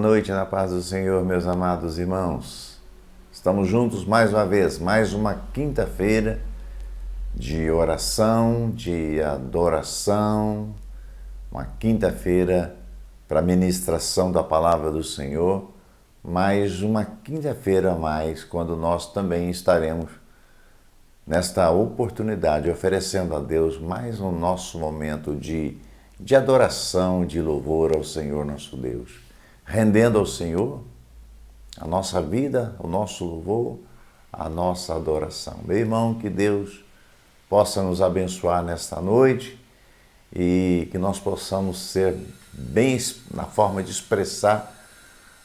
noite na paz do Senhor, meus amados irmãos. Estamos juntos mais uma vez, mais uma quinta-feira de oração, de adoração, uma quinta-feira para a ministração da palavra do Senhor, mais uma quinta-feira a mais, quando nós também estaremos nesta oportunidade, oferecendo a Deus mais um nosso momento de adoração, de louvor ao Senhor nosso Deus, rendendo ao Senhor a nossa vida, o nosso louvor, a nossa adoração. Meu irmão, que Deus possa nos abençoar nesta noite e que nós possamos ser bem na forma de expressar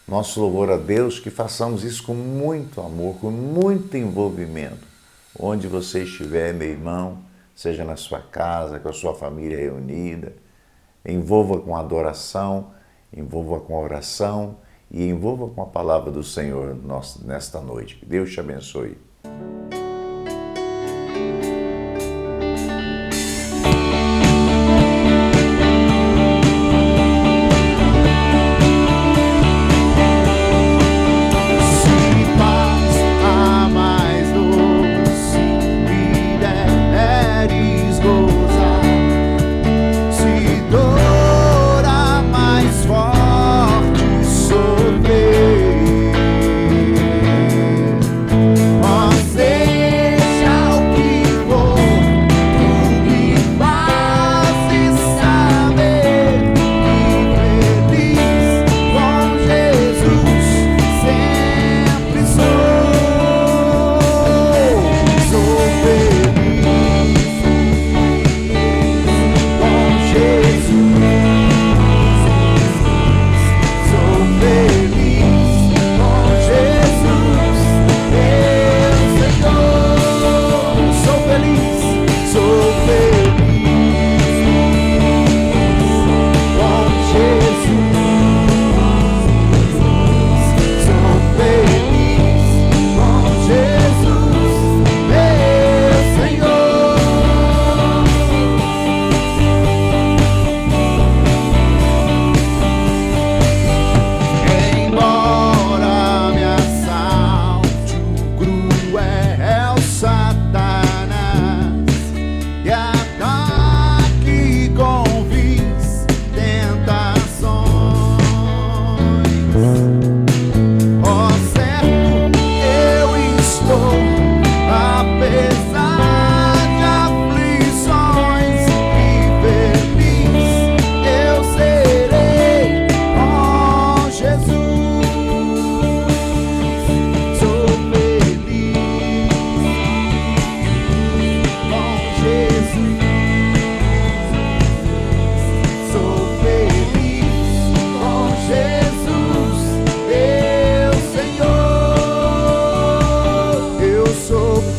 nosso louvor a Deus, que façamos isso com muito amor, com muito envolvimento. Onde você estiver, meu irmão, seja na sua casa, com a sua família reunida, envolva com a adoração, envolva com a oração e envolva com a palavra do Senhor nesta noite. Que Deus te abençoe.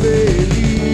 Feliz.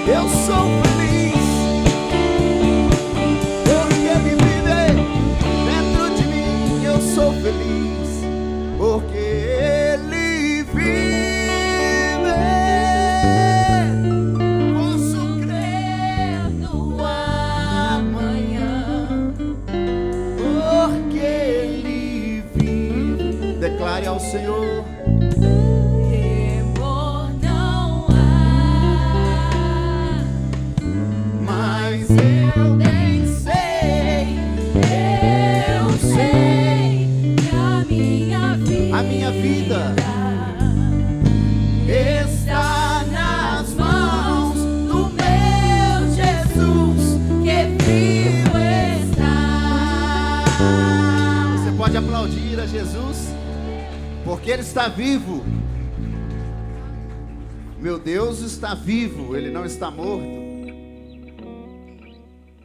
Eu sou feliz, porque Ele vive dentro de mim. Eu sou feliz, porque Ele vive. Posso crer no amanhã, porque Ele vive. Declare ao Senhor. Temor não há, Mas eu bem sei que a minha vida está nas mãos do meu Jesus, que vivo está. Você pode aplaudir a Jesus, porque Ele está vivo. Meu Deus está vivo, Ele não está morto.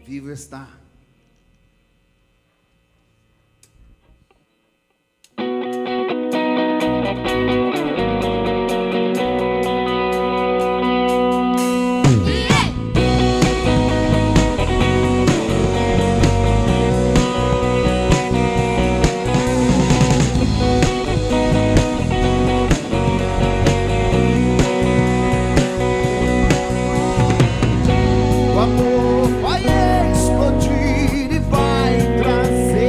Vivo está. O amor vai explodir e vai trazer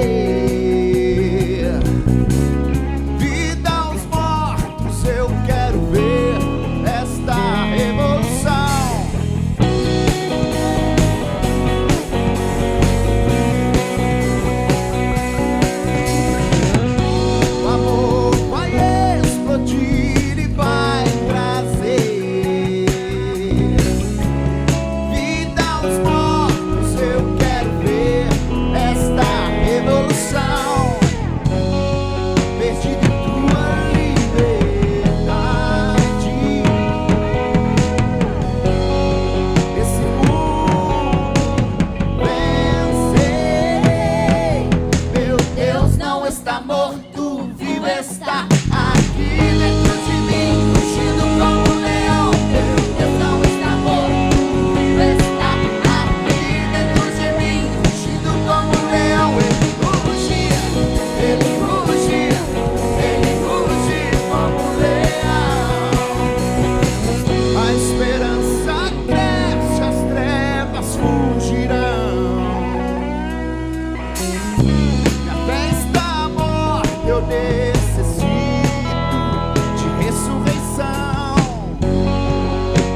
vida aos mortos. Eu quero ver esta revolução. O amor vai explodir e vai trazer vida aos mortos. Eu quero ver esta revolução. Perdido em tua liberdade, esse mundo vencerei. Meu Deus não está morto, vivo está aqui dentro de mim, rugindo como um leão. Meu Deus não está morto, vivo está aqui dentro de mim, rugindo como um leão. Ele rugia como um leão. A esperança cresce, as trevas fugirão. Minha fé está morta, eu necessito de ressurreição.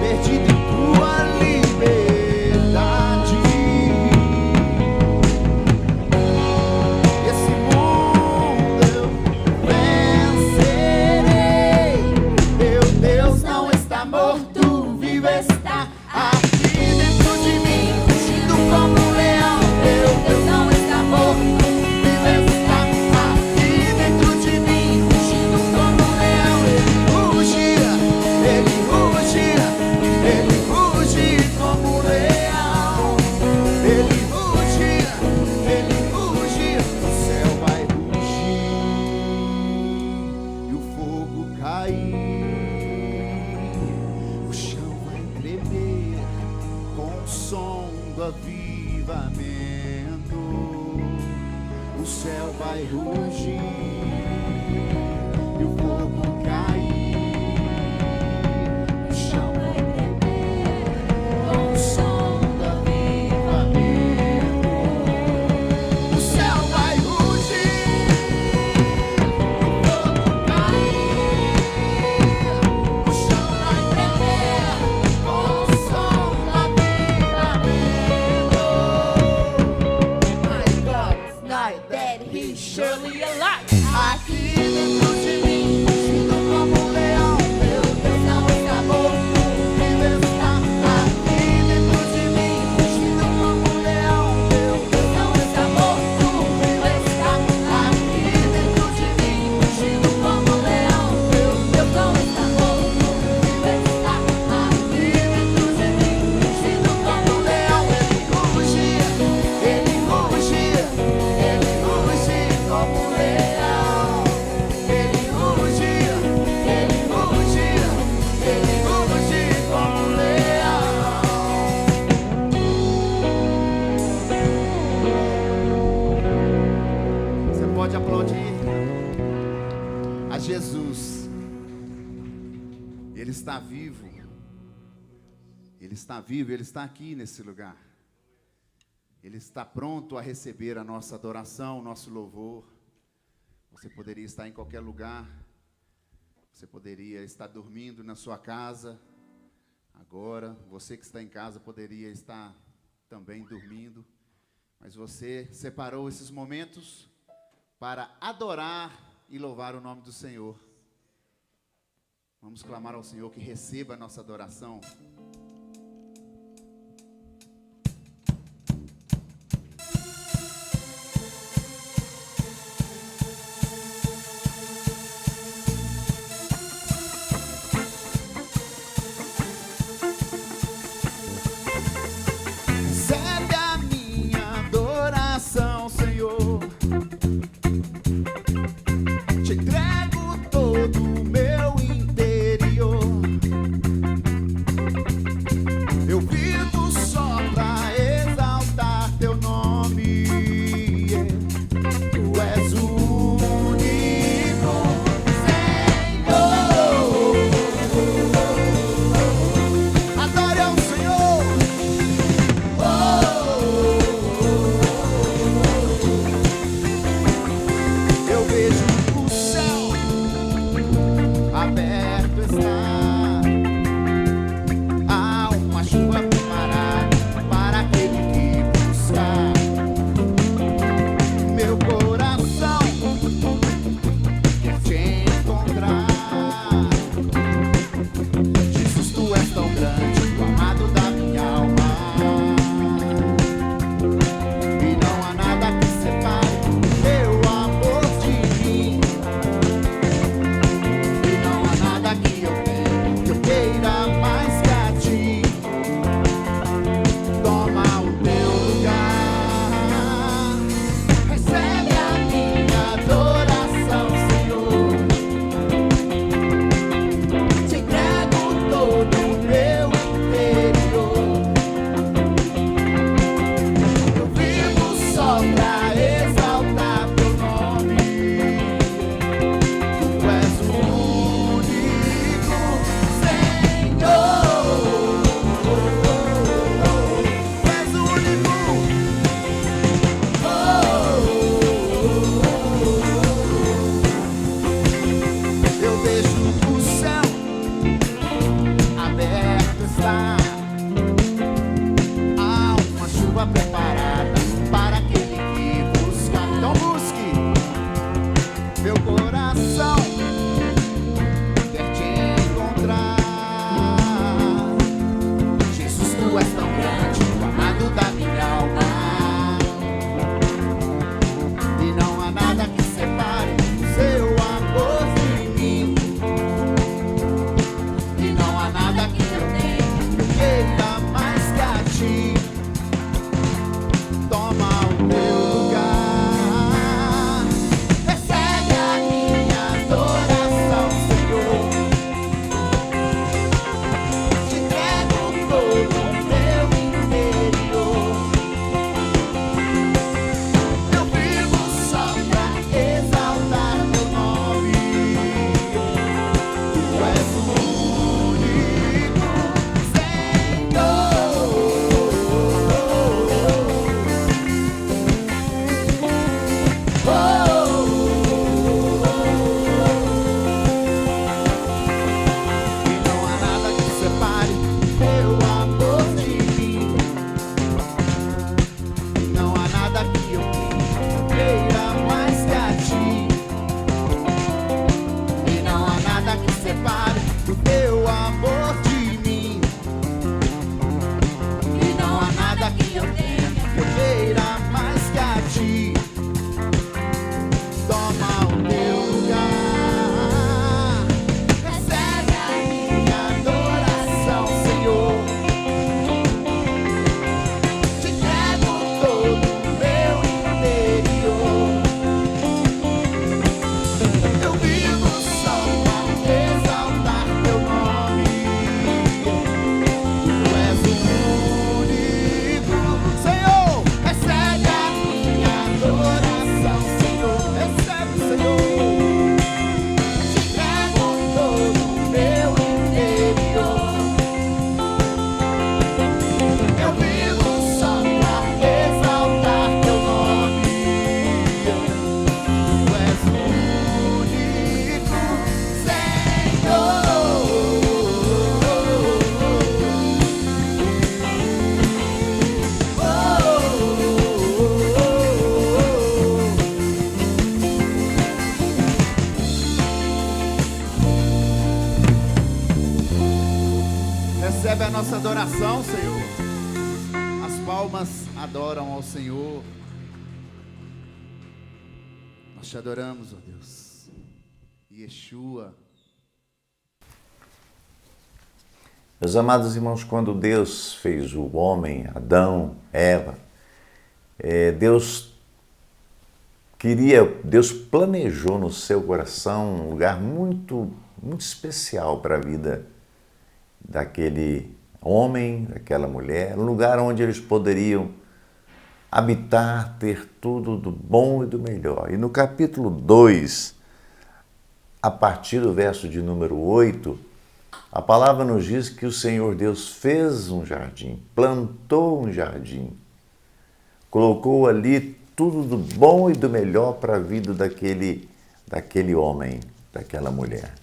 Perdido em tua liberdade, esse mundo eu vencerei. Meu Deus não está morto, vivo está aqui dentro de mim, rugindo como um leão. Meu Deus não está morto, vivo está aqui dentro de mim, rugindo como um leão. Ele ruge como um leão. Ele ruge, o céu vai rugir e o fogo cair, o chão vai tremer com o som do avivamento. O céu vai rugir e o fogo cair, o chão vai tremer com o som do avivamento. O céu vai rugir, o fogo cair, o chão vai tremer com o som do avivamento. My God, night that He surely alive. Aqui dentro de mim, Ele está vivo, Ele está aqui nesse lugar. Ele está pronto a receber a nossa adoração, o nosso louvor. Você poderia estar em qualquer lugar. Você poderia estar dormindo na sua casa. Agora, você que está em casa poderia estar também dormindo. Mas você separou esses momentos para adorar e louvar o nome do Senhor. Vamos clamar ao Senhor que receba a nossa adoração. Recebe a minha adoração, Senhor. Te entrego todo o meu interior. Eu vivo só pra exaltar teu nome. Tu és o único Senhor. Adore ao Senhor. Eu vejo o céu aberto está. Há uma chuva preparada para aquele que buscar. Meu coração quer te encontrar. Jesus, tu és tão grande, o amado da minha alma. E não há nada que separe teu amor de mim. E não há nada que eu tenha que eu queira mais que a ti. Toma o teu lugar. Recebe a minha adoração, Senhor. Te entrego todo o meu interior. Eu vivo só pra exaltar teu nome. Tu és o único Senhor. Tu és o único. Eu vejo o céu aberto está. Há uma chuva preparada para aquele que busca. Então busque. Meu coração quer te encontrar. Jesus, tu és tão grande, o amado da minha alma. E não há nada que separe o seu amor de mim. E não há nada que eu tenha que eu queira mais que a ti. Toma o teu lugar. Recebe a minha adoração, Senhor. Te entrego todo o meu nossa adoração, Senhor. As palmas adoram ao Senhor. Nós te adoramos, ó Deus. Yeshua. Meus amados irmãos, quando Deus fez o homem, Adão, Eva, Deus planejou no seu coração um lugar muito, muito especial para a vida daquele homem, daquela mulher, um lugar onde eles poderiam habitar, ter tudo do bom e do melhor. E no capítulo 2, a partir do verso de número 8, a palavra nos diz que o Senhor Deus fez um jardim, plantou um jardim, colocou ali tudo do bom e do melhor para a vida daquele homem, daquela mulher.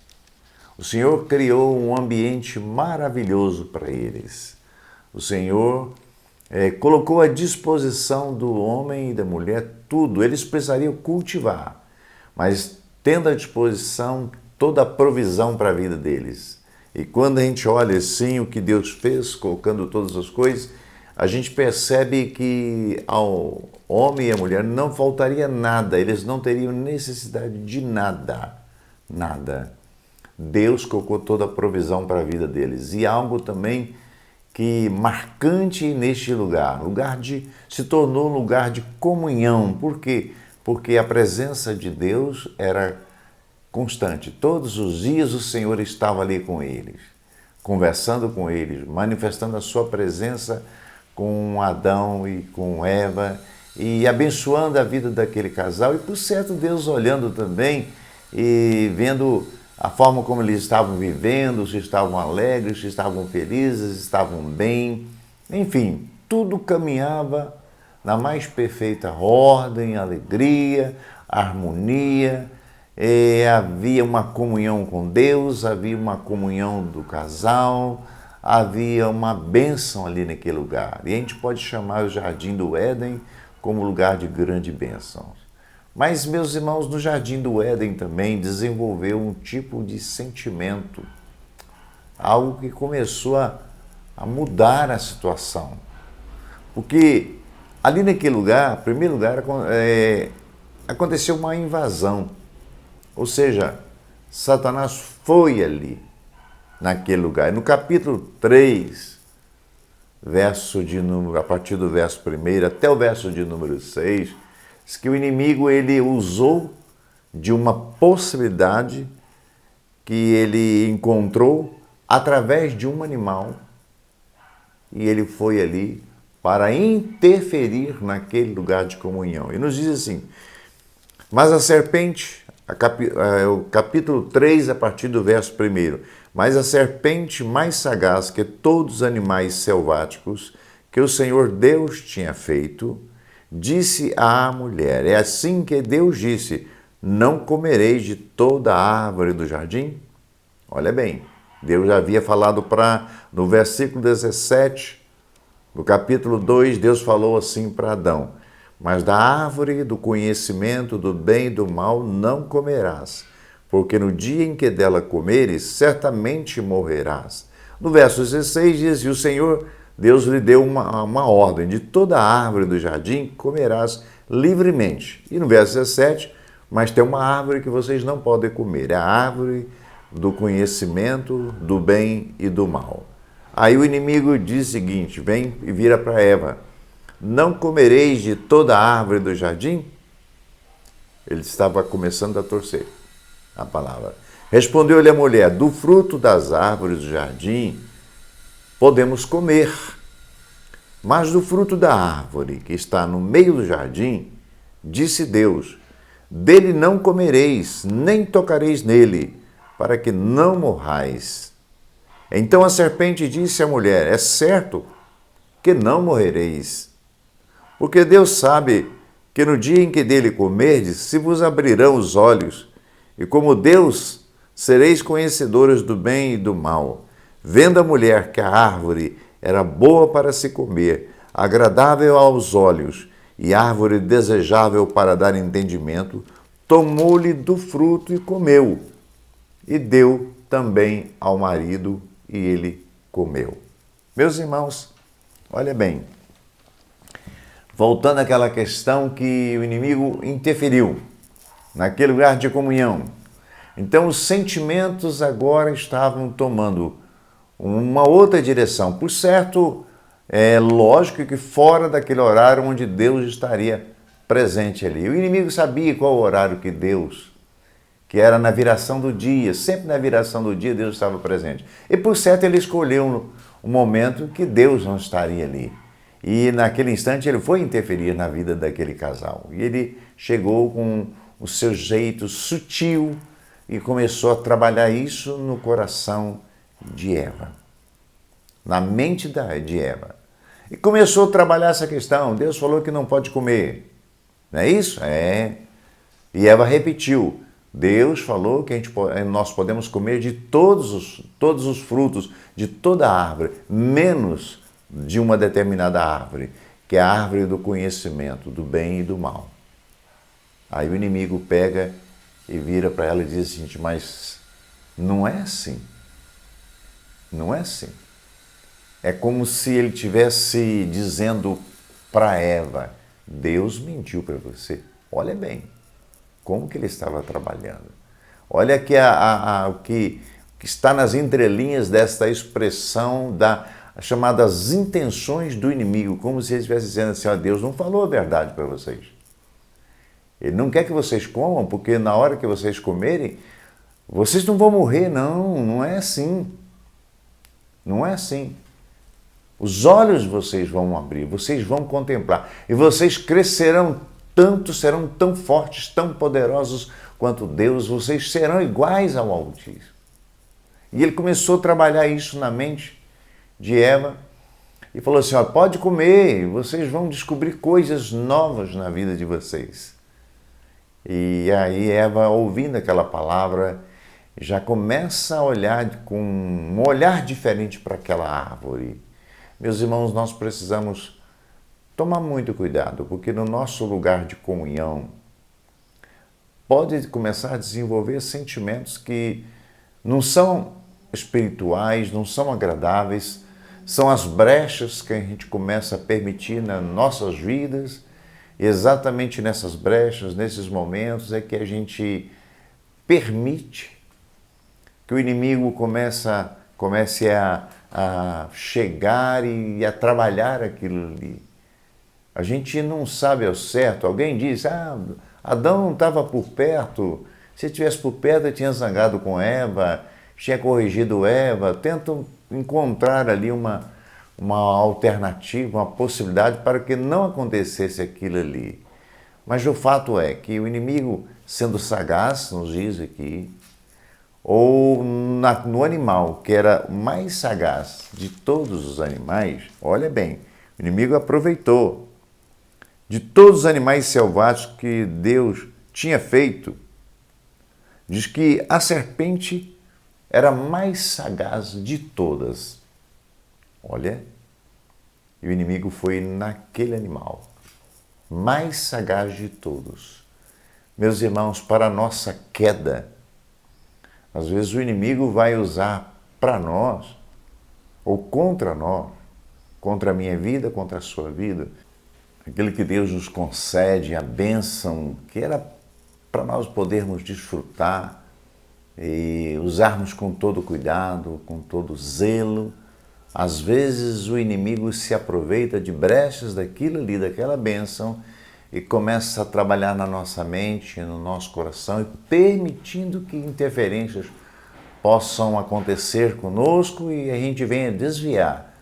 O Senhor criou um ambiente maravilhoso para eles. O Senhor colocou à disposição do homem e da mulher tudo. Eles precisariam cultivar, mas tendo à disposição toda a provisão para a vida deles. E quando a gente olha assim o que Deus fez, colocando todas as coisas, a gente percebe que ao homem e à mulher não faltaria nada, eles não teriam necessidade de nada, nada. Deus colocou toda a provisão para a vida deles. E algo também que marcante neste lugar, se tornou um lugar de comunhão. Por quê? Porque a presença de Deus era constante. Todos os dias o Senhor estava ali com eles, conversando com eles, manifestando a sua presença com Adão e com Eva e abençoando a vida daquele casal. E por certo Deus olhando também e vendo a forma como eles estavam vivendo, se estavam alegres, se estavam felizes, se estavam bem. Enfim, tudo caminhava na mais perfeita ordem, alegria, harmonia. Havia uma comunhão com Deus, havia uma comunhão do casal, havia uma bênção ali naquele lugar. E a gente pode chamar o Jardim do Éden como lugar de grande bênção. Mas, meus irmãos, no Jardim do Éden também desenvolveu um tipo de sentimento, algo que começou a mudar a situação. Porque ali naquele lugar, em primeiro lugar, aconteceu uma invasão. Ou seja, Satanás foi ali, naquele lugar. E no capítulo 3, a partir do verso 1 até o verso de número 6, diz que o inimigo ele usou de uma possibilidade que ele encontrou através de um animal e ele foi ali para interferir naquele lugar de comunhão. E nos diz assim, mas a serpente, o capítulo 3, a partir do verso 1, mas a serpente mais sagaz que todos os animais selváticos que o Senhor Deus tinha feito, disse à mulher, é assim que Deus disse, não comereis de toda a árvore do jardim? Olha bem, Deus já havia falado no versículo 17, no capítulo 2, Deus falou assim para Adão, mas da árvore do conhecimento do bem e do mal não comerás, porque no dia em que dela comeres, certamente morrerás. No verso 16 diz, e o Senhor Deus lhe deu uma ordem, de toda a árvore do jardim comerás livremente. E no verso 17, mas tem uma árvore que vocês não podem comer, é a árvore do conhecimento do bem e do mal. Aí o inimigo diz o seguinte, vem e vira para Eva, não comereis de toda a árvore do jardim? Ele estava começando a torcer a palavra. Respondeu-lhe a mulher, do fruto das árvores do jardim podemos comer, mas do fruto da árvore que está no meio do jardim, disse Deus, dele não comereis, nem tocareis nele, para que não morrais. Então a serpente disse à mulher, é certo que não morrereis, porque Deus sabe que no dia em que dele comerdes, se vos abrirão os olhos, e como Deus, sereis conhecedores do bem e do mal. Vendo a mulher que a árvore era boa para se comer, agradável aos olhos e árvore desejável para dar entendimento, tomou-lhe do fruto e comeu, e deu também ao marido, e ele comeu. Meus irmãos, olha bem, voltando àquela questão que o inimigo interferiu naquele lugar de comunhão. Então os sentimentos agora estavam tomando uma outra direção. Por certo, é lógico que fora daquele horário onde Deus estaria presente ali. O inimigo sabia qual o horário que Deus, que era na viração do dia, sempre na viração do dia Deus estava presente. E por certo ele escolheu um momento que Deus não estaria ali. E naquele instante ele foi interferir na vida daquele casal. E ele chegou com o seu jeito sutil e começou a trabalhar isso no coração de Eva, na mente de Eva. E começou a trabalhar essa questão. Deus falou que não pode comer. Não é isso? É. E Eva repetiu. Deus falou que nós podemos comer de todos os frutos, de toda a árvore, menos de uma determinada árvore, que é a árvore do conhecimento, do bem e do mal. Aí o inimigo pega e vira para ela e diz assim, mas não é assim. Não é assim. É como se ele estivesse dizendo para Eva, Deus mentiu para você. Olha bem, como que ele estava trabalhando. Olha que o que está nas entrelinhas desta expressão das chamadas intenções do inimigo, como se ele estivesse dizendo assim, ó, Deus não falou a verdade para vocês. Ele não quer que vocês comam, porque na hora que vocês comerem, vocês não vão morrer, não é assim. Não é assim. Os olhos vocês vão abrir, vocês vão contemplar, e vocês crescerão tanto, serão tão fortes, tão poderosos quanto Deus, vocês serão iguais ao Altíssimo. E ele começou a trabalhar isso na mente de Eva, e falou assim, ó, pode comer, vocês vão descobrir coisas novas na vida de vocês. E aí Eva, ouvindo aquela palavra, já começa a olhar com um olhar diferente para aquela árvore. Meus irmãos, nós precisamos tomar muito cuidado, porque no nosso lugar de comunhão pode começar a desenvolver sentimentos que não são espirituais, não são agradáveis, são as brechas que a gente começa a permitir nas nossas vidas. E exatamente nessas brechas, nesses momentos, é que a gente permite que o inimigo comece a chegar e a trabalhar aquilo ali. A gente não sabe ao certo. Alguém diz, Adão não estava por perto. Se estivesse por perto, ele tinha zangado com Eva, tinha corrigido Eva. Tentam encontrar ali uma alternativa, uma possibilidade para que não acontecesse aquilo ali. Mas o fato é que o inimigo, sendo sagaz, nos diz aqui, ou no animal, que era o mais sagaz de todos os animais, olha bem, o inimigo aproveitou de todos os animais selváticos que Deus tinha feito, diz que a serpente era a mais sagaz de todas. Olha, e o inimigo foi naquele animal, mais sagaz de todos. Meus irmãos, para a nossa queda, às vezes o inimigo vai usar para nós, ou contra nós, contra a minha vida, contra a sua vida, aquilo que Deus nos concede, a bênção, que era para nós podermos desfrutar e usarmos com todo cuidado, com todo zelo. Às vezes o inimigo se aproveita de brechas daquilo ali, daquela bênção, e começa a trabalhar na nossa mente, no nosso coração, e permitindo que interferências possam acontecer conosco e a gente venha desviar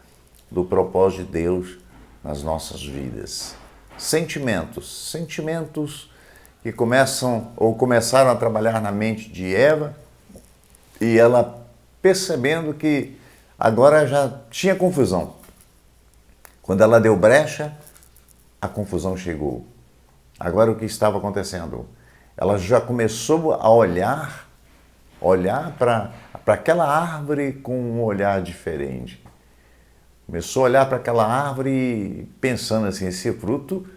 do propósito de Deus nas nossas vidas. Sentimentos que começaram a trabalhar na mente de Eva, e ela percebendo que agora já tinha confusão. Quando ela deu brecha, a confusão chegou. Agora o que estava acontecendo? Ela já começou a olhar para aquela árvore com um olhar diferente. Começou a olhar para aquela árvore pensando assim, esse fruto,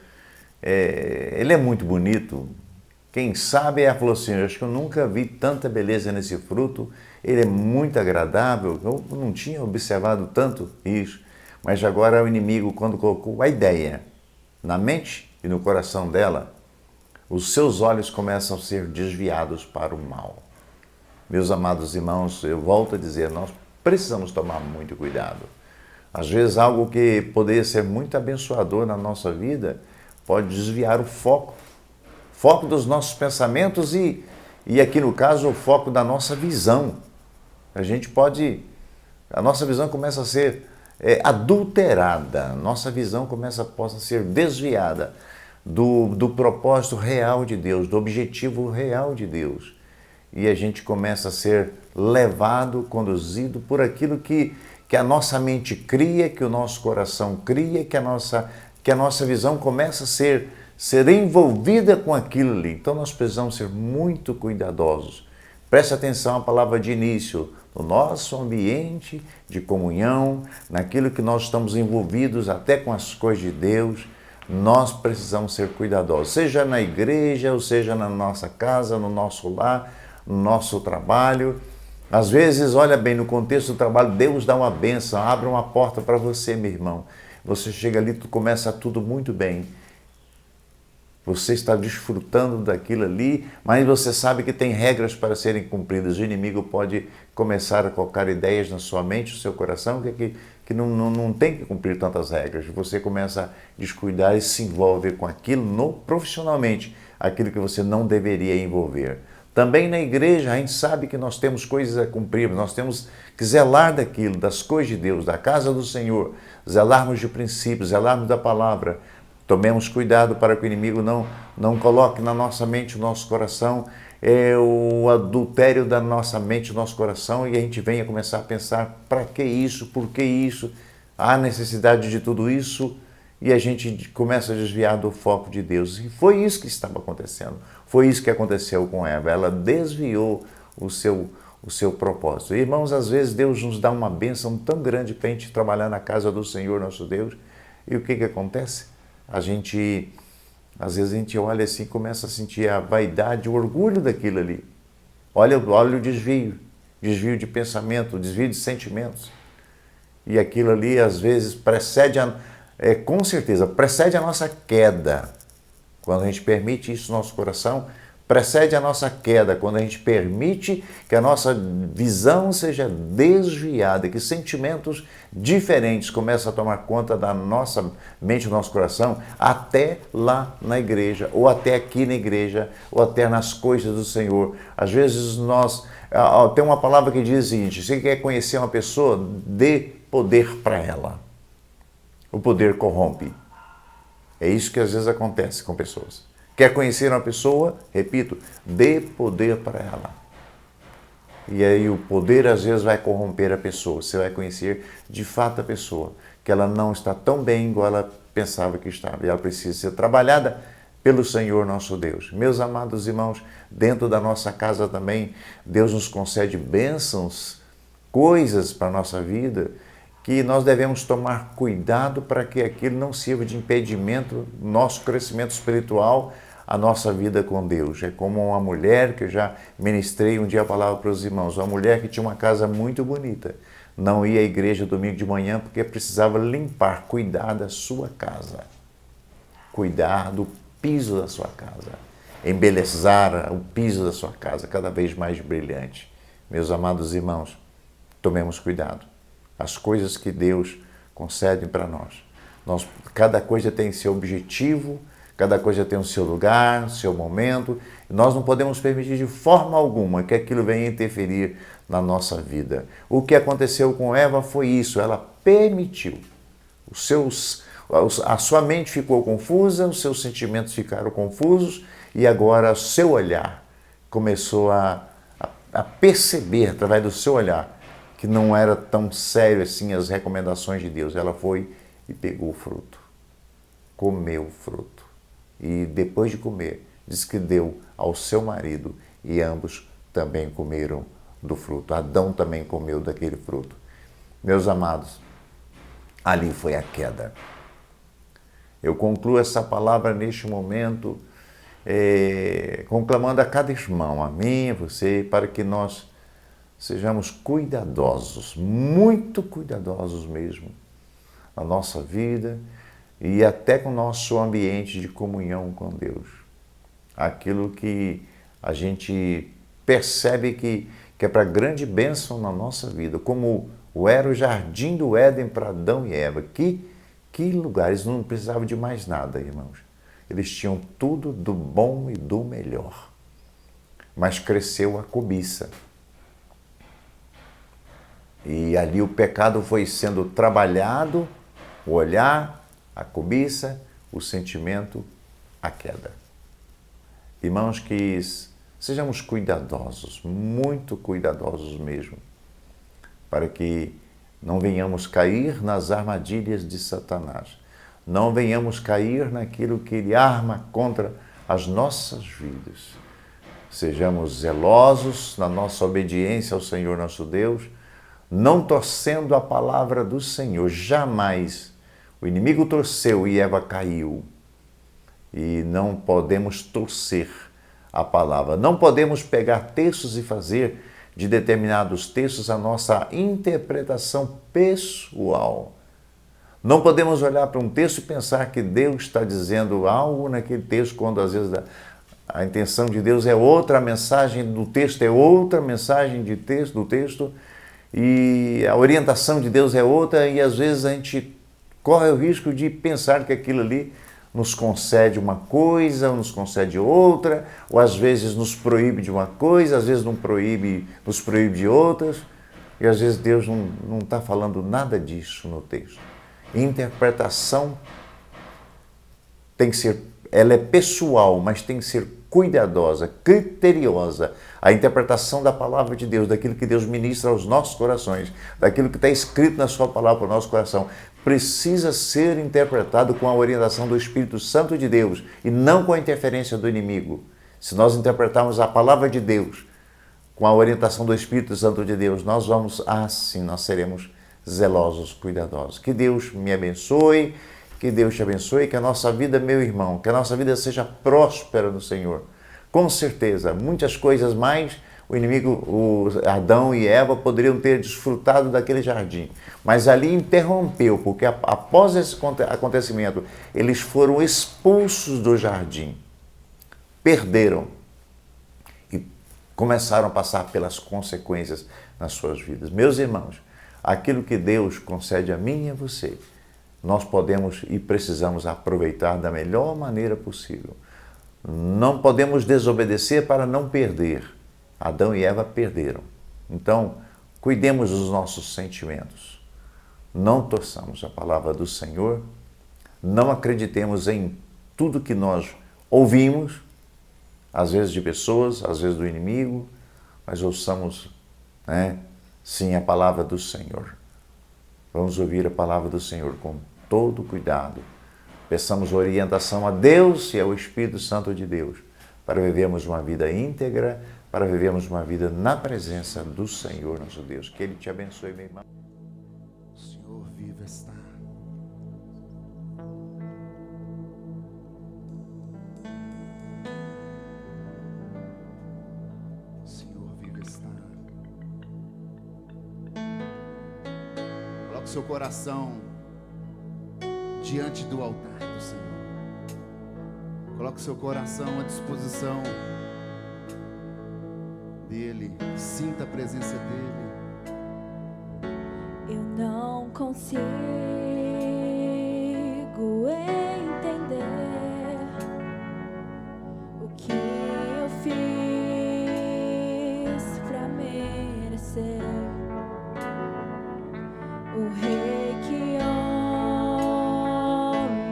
ele é muito bonito. Quem sabe, ela falou assim, acho que eu nunca vi tanta beleza nesse fruto, ele é muito agradável, eu não tinha observado tanto isso. Mas agora o inimigo, quando colocou a ideia na mente e no coração dela, os seus olhos começam a ser desviados para o mal. Meus amados irmãos, eu volto a dizer, nós precisamos tomar muito cuidado. Às vezes algo que poderia ser muito abençoador na nossa vida pode desviar o foco dos nossos pensamentos e aqui no caso o foco da nossa visão. A nossa visão começa a ser adulterada, nossa visão começa a ser desviada do propósito real de Deus, do objetivo real de Deus. E a gente começa a ser levado, conduzido por aquilo que a nossa mente cria, que o nosso coração cria, que a nossa visão começa a ser envolvida com aquilo ali. Então nós precisamos ser muito cuidadosos. Preste atenção à palavra de início, no nosso ambiente de comunhão, naquilo que nós estamos envolvidos até com as coisas de Deus, nós precisamos ser cuidadosos, seja na igreja, ou seja na nossa casa, no nosso lar, no nosso trabalho. Às vezes, olha bem, no contexto do trabalho, Deus dá uma bênção, abre uma porta para você, meu irmão. Você chega ali, começa tudo muito bem. Você está desfrutando daquilo ali, mas você sabe que tem regras para serem cumpridas. O inimigo pode começar a colocar ideias na sua mente, no seu coração, que não tem que cumprir tantas regras. Você começa a descuidar e se envolve com aquilo profissionalmente, aquilo que você não deveria envolver. Também na igreja, a gente sabe que nós temos coisas a cumprir, nós temos que zelar daquilo, das coisas de Deus, da casa do Senhor, zelarmos de princípios, zelarmos da palavra. Tomemos cuidado para que o inimigo não coloque na nossa mente, no nosso coração, o adultério da nossa mente, do nosso coração, e a gente venha começar a pensar, para que isso, por que isso, há necessidade de tudo isso, e a gente começa a desviar do foco de Deus. E foi isso que estava acontecendo, foi isso que aconteceu com Eva, ela desviou o seu propósito. Irmãos, às vezes Deus nos dá uma bênção tão grande para a gente trabalhar na casa do Senhor, nosso Deus, e o que acontece? Às vezes a gente olha assim e começa a sentir a vaidade, o orgulho daquilo ali. Olha o desvio de pensamento, desvio de sentimentos. E aquilo ali, às vezes, com certeza, precede a nossa queda. Quando a gente permite isso no nosso coração, precede a nossa queda, quando a gente permite que a nossa visão seja desviada, que sentimentos diferentes começam a tomar conta da nossa mente, do nosso coração, até lá na igreja, ou até aqui na igreja, ou até nas coisas do Senhor. Às vezes tem uma palavra que diz o seguinte: você quer conhecer uma pessoa, dê poder para ela. O poder corrompe. É isso que às vezes acontece com pessoas. Quer conhecer uma pessoa? Repito, dê poder para ela. E aí o poder às vezes vai corromper a pessoa. Você vai conhecer de fato a pessoa, que ela não está tão bem igual ela pensava que estava. E ela precisa ser trabalhada pelo Senhor nosso Deus. Meus amados irmãos, dentro da nossa casa também, Deus nos concede bênçãos, coisas para a nossa vida, que nós devemos tomar cuidado para que aquilo não sirva de impedimento do nosso crescimento espiritual, a nossa vida com Deus. É como uma mulher que eu já ministrei um dia a palavra para os irmãos, uma mulher que tinha uma casa muito bonita, não ia à igreja domingo de manhã porque precisava limpar, cuidar da sua casa, cuidar do piso da sua casa, embelezar o piso da sua casa cada vez mais brilhante. Meus amados irmãos, tomemos cuidado. As coisas que Deus concede para nós. Cada coisa tem seu objetivo, cada coisa tem o seu lugar, o seu momento. Nós não podemos permitir de forma alguma que aquilo venha interferir na nossa vida. O que aconteceu com Eva foi isso, ela permitiu. A sua mente ficou confusa, os seus sentimentos ficaram confusos e agora o seu olhar começou a perceber, através do seu olhar, que não era tão sério assim as recomendações de Deus. Ela foi e pegou o fruto, comeu o fruto. E depois de comer, diz que deu ao seu marido e ambos também comeram do fruto. Adão também comeu daquele fruto. Meus amados, ali foi a queda. Eu concluo essa palavra neste momento, conclamando a cada irmão, a mim, a você, para que nós sejamos cuidadosos, muito cuidadosos mesmo, na nossa vida e até com o nosso ambiente de comunhão com Deus. Aquilo que a gente percebe que é para grande bênção na nossa vida, como era o jardim do Éden para Adão e Eva. Que lugares, não precisavam de mais nada, irmãos. Eles tinham tudo do bom e do melhor. Mas cresceu a cobiça. E ali o pecado foi sendo trabalhado, o olhar, a cobiça, o sentimento, a queda. Irmãos, que sejamos cuidadosos, muito cuidadosos mesmo, para que não venhamos cair nas armadilhas de Satanás. Não venhamos cair naquilo que ele arma contra as nossas vidas. Sejamos zelosos na nossa obediência ao Senhor nosso Deus, não torcendo a palavra do Senhor. Jamais. O inimigo torceu e Eva caiu. E não podemos torcer a palavra. Não podemos pegar textos e fazer de determinados textos a nossa interpretação pessoal. Não podemos olhar para um texto e pensar que Deus está dizendo algo naquele texto, quando às vezes a intenção de Deus é outra, a mensagem do texto é outra, mensagem do texto, e a orientação de Deus é outra, e às vezes a gente corre o risco de pensar que aquilo ali nos concede uma coisa, ou nos concede outra, ou às vezes nos proíbe de uma coisa, às vezes nos proíbe de outras, e às vezes Deus não está falando nada disso no texto. Interpretação tem que ser, ela é pessoal, mas tem que ser cuidadosa, criteriosa. A interpretação da palavra de Deus, daquilo que Deus ministra aos nossos corações, daquilo que está escrito na sua palavra para o nosso coração, precisa ser interpretado com a orientação do Espírito Santo de Deus e não com a interferência do inimigo. Se nós interpretarmos a palavra de Deus com a orientação do Espírito Santo de Deus, nós seremos zelosos, cuidadosos. Que Deus me abençoe, que Deus te abençoe, que a nossa vida, meu irmão, que a nossa vida seja próspera no Senhor. Com certeza, muitas coisas mais o inimigo, Adão e Eva poderiam ter desfrutado daquele jardim, mas ali interrompeu, porque após esse acontecimento, eles foram expulsos do jardim, perderam e começaram a passar pelas consequências nas suas vidas. Meus irmãos, aquilo que Deus concede a mim e a você, nós podemos e precisamos aproveitar da melhor maneira possível. Não podemos desobedecer para não perder. Adão e Eva perderam. Então, cuidemos dos nossos sentimentos. Não torçamos a palavra do Senhor. Não acreditemos em tudo que nós ouvimos, às vezes de pessoas, às vezes do inimigo, mas ouçamos, sim, a palavra do Senhor. Vamos ouvir a palavra do Senhor com todo cuidado. Peçamos orientação a Deus e ao Espírito Santo de Deus para vivermos uma vida íntegra, para vivermos uma vida na presença do Senhor nosso Deus. Que Ele te abençoe, meu irmão. O Senhor vivo está. O Senhor vivo está. Coloque seu coração diante do altar do Senhor. Coloque seu coração à disposição dele. Sinta a presença dele. Eu não consigo entender o que eu fiz pra merecer o rei que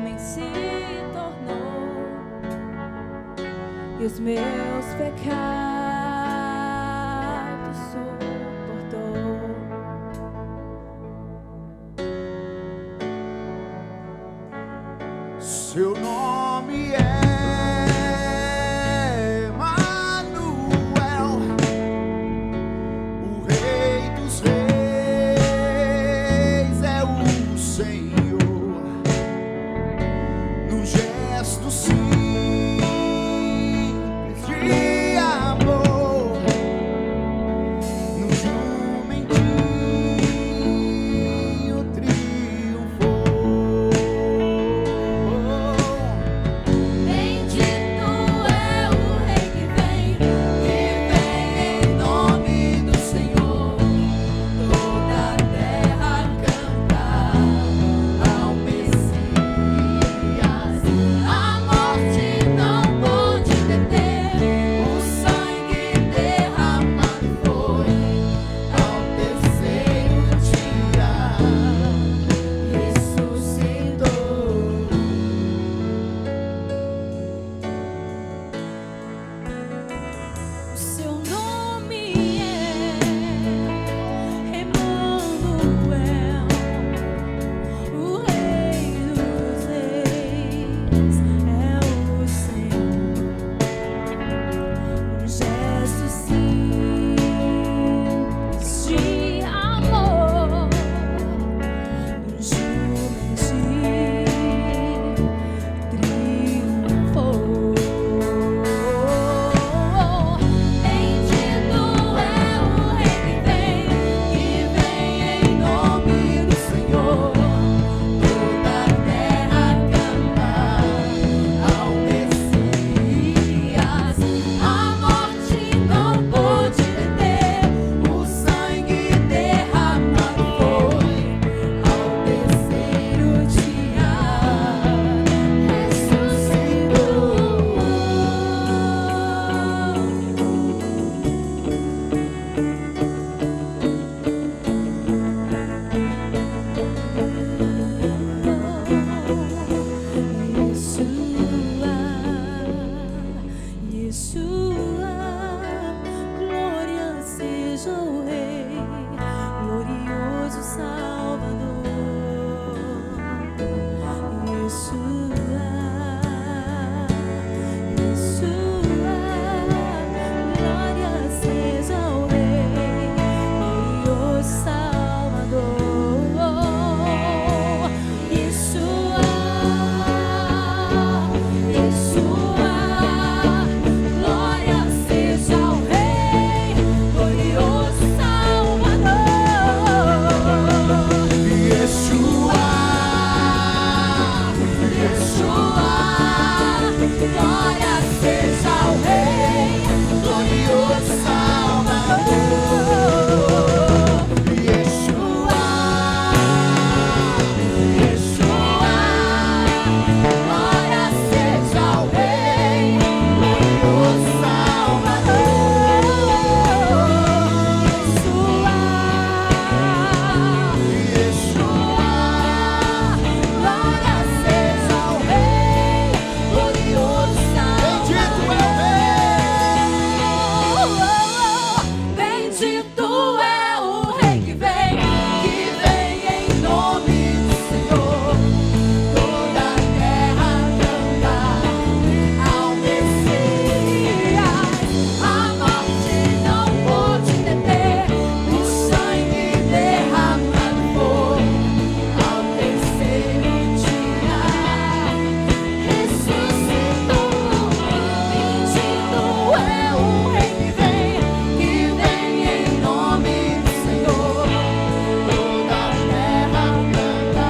homem se tornou e os meus pecados Seu nome é Emanuel, o Rei dos Reis é o Senhor. No gesto simples de amor, no jumentinho triunfou. glória seja ao Rei, glorioso Salvador. Yeshua, glória seja ao Rei, glorioso Bendito é Salvador. Bendito é o Rei que vem em nome do Senhor. Toda a terra canta ao Messias. A morte não pode deter o sangue derramado foi ao terceiro dia. Ressuscitou. Bendito é o Rei que vem em nome do Senhor. Toda a terra canta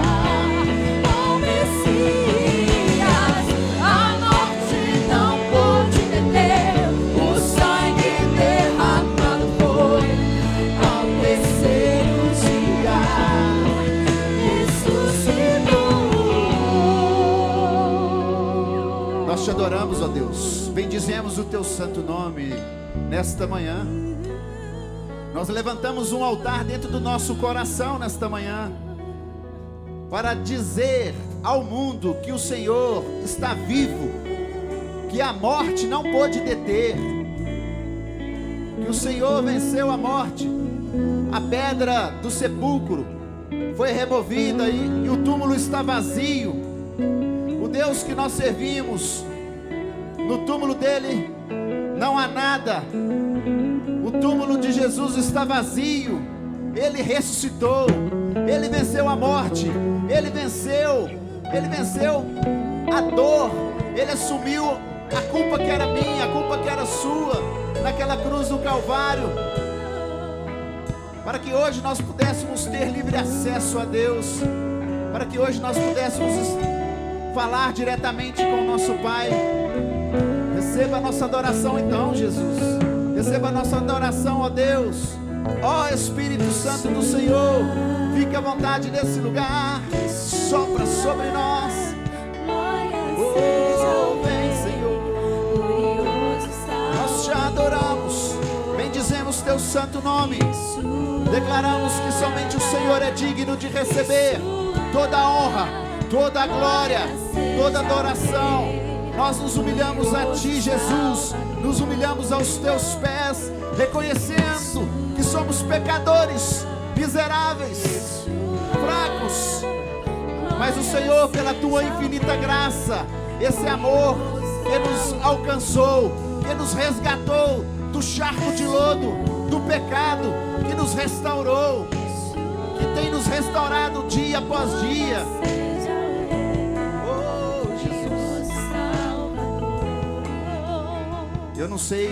ao Messias. A morte não pode deter o sangue derramado foi ao terceiro dia. Ressuscitou. Nós te adoramos, ó Deus. Bendizemos o teu santo nome nesta manhã. Nós levantamos um altar dentro do nosso coração nesta manhã para dizer ao mundo que o Senhor está vivo, que a morte não pôde deter, que o Senhor venceu a morte. A pedra do sepulcro foi removida e o túmulo está vazio. O Deus que nós servimos, no túmulo dele não há nada. O túmulo de Jesus está vazio. Ele ressuscitou. Ele venceu a morte. Ele venceu a dor. Ele assumiu a culpa que era minha, a culpa que era sua, naquela cruz do Calvário, para que hoje nós pudéssemos ter livre acesso a Deus, para que hoje nós pudéssemos falar diretamente com o nosso Pai. Receba a nossa adoração então, Jesus. Receba a nossa adoração, ó Deus. Ó Espírito Santo do Senhor, fique à vontade nesse lugar. Sopra sobre nós. Oh, vem, Senhor. Nós te adoramos. Bendizemos teu santo nome. Declaramos que somente o Senhor é digno de receber toda a honra, toda a glória, toda a adoração. Nós nos humilhamos a ti, Jesus. Nos humilhamos aos teus pés, reconhecendo que somos pecadores, miseráveis, fracos. Mas o Senhor, pela tua infinita graça, esse amor que nos alcançou, que nos resgatou do charco de lodo, do pecado, que nos restaurou, que tem nos restaurado dia após dia. Oh, Jesus. Eu não sei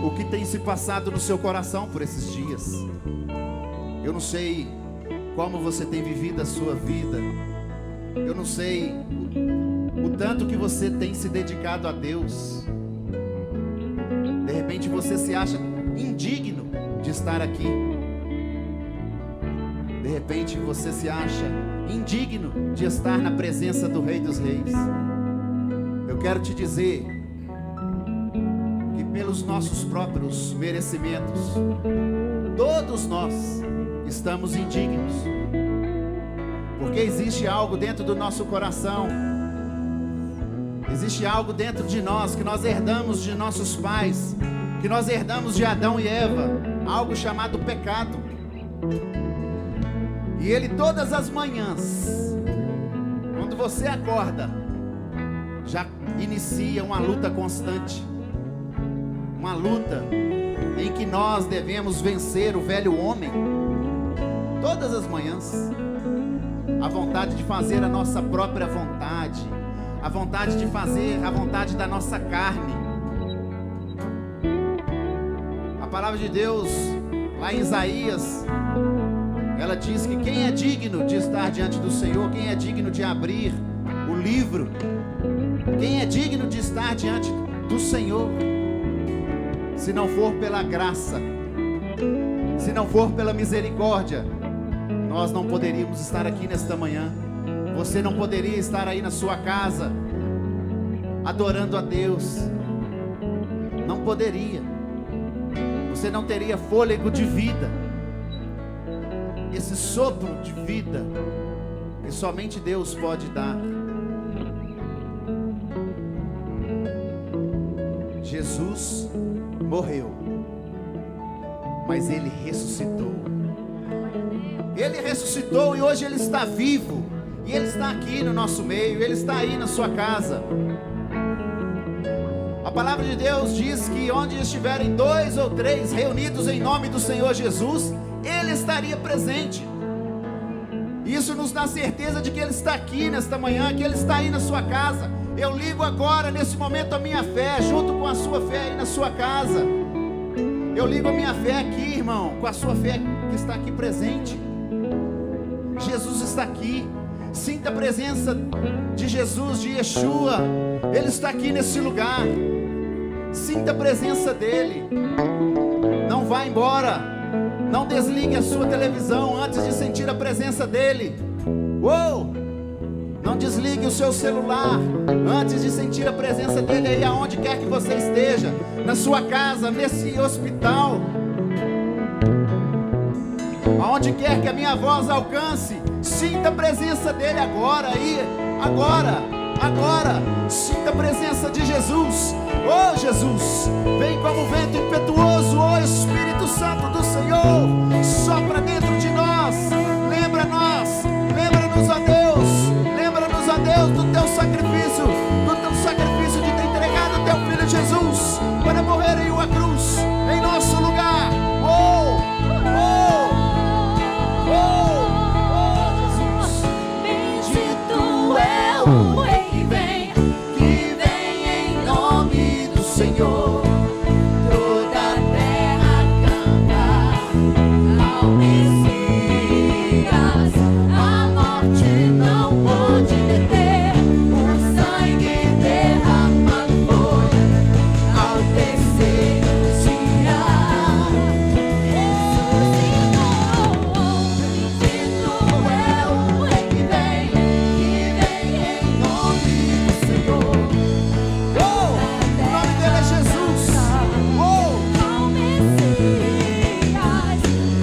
o que tem se passado no seu coração por esses dias. Eu não sei como você tem vivido a sua vida. Eu não sei o tanto que você tem se dedicado a Deus. De repente você se acha indigno de estar aqui. De repente você se acha indigno de estar na presença do Rei dos Reis. Eu quero te dizer que pelos nossos próprios merecimentos, todos nós estamos indignos, porque existe algo dentro do nosso coração, existe algo dentro de nós que nós herdamos de nossos pais, que nós herdamos de Adão e Eva, algo chamado pecado. E ele todas as manhãs, quando você acorda, já inicia uma luta constante, uma luta em que nós devemos vencer o velho homem. Todas as manhãs, a vontade de fazer a nossa própria vontade, a vontade de fazer a vontade da nossa carne. A palavra de Deus, lá em Isaías, ela diz que quem é digno de estar diante do Senhor, quem é digno de abrir o livro, quem é digno de estar diante do Senhor, se não for pela graça, se não for pela misericórdia, nós não poderíamos estar aqui nesta manhã. você não poderia estar aí na sua casa adorando a Deus. Não poderia. Você não teria fôlego de vida. Esse sopro de vida que somente Deus pode dar. Jesus morreu, mas Ele ressuscitou. Ele ressuscitou e hoje Ele está vivo. E Ele está aqui no nosso meio, Ele está aí na sua casa. A palavra de Deus diz que onde estiverem 2 ou 3 reunidos em nome do Senhor Jesus, Ele estaria presente. Isso nos dá certeza de que Ele está aqui nesta manhã, que Ele está aí na sua casa. Eu ligo agora, nesse momento, a minha fé, junto com a sua fé aí na sua casa. Eu ligo a minha fé aqui, irmão, com a sua fé que está aqui presente. Jesus está aqui. Sinta a presença de Jesus, de Yeshua. Ele está aqui nesse lugar. Sinta a presença dEle. Não vá embora. Não desligue a sua televisão antes de sentir a presença dEle. Uou! Não desligue o seu celular antes de sentir a presença dEle aí aonde quer que você esteja. Na sua casa, nesse hospital, aonde quer que a minha voz alcance, sinta a presença dEle agora aí, agora. Sinta a presença de Jesus. Oh Jesus, vem como vento impetuoso, oh Espírito Santo do Senhor, sopra dentro de nós. Lembra-nos, ó Deus, do teu sacrifício, de ter entregado o teu Filho Jesus para morrer em uma cruz, em nosso lugar. Jesus, Bendito é o Rei que vem em nome do Senhor. Toda a terra canta ao Messias. A morte não pode deter. O sangue derramado foi ao terceiro dia. Bendito é o Rei que vem em nome do Senhor. o nome dele é Jesus. Ao Messias,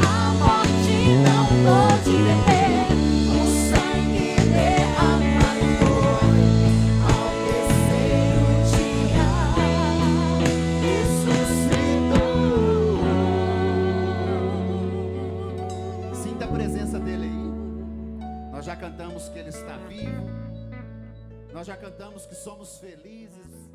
a morte não pode deter. O sangue derramado foi ao terceiro dia. Ressuscitou. Sinta a presença dele aí. Nós já cantamos que ele está vivo. Nós já cantamos que somos felizes.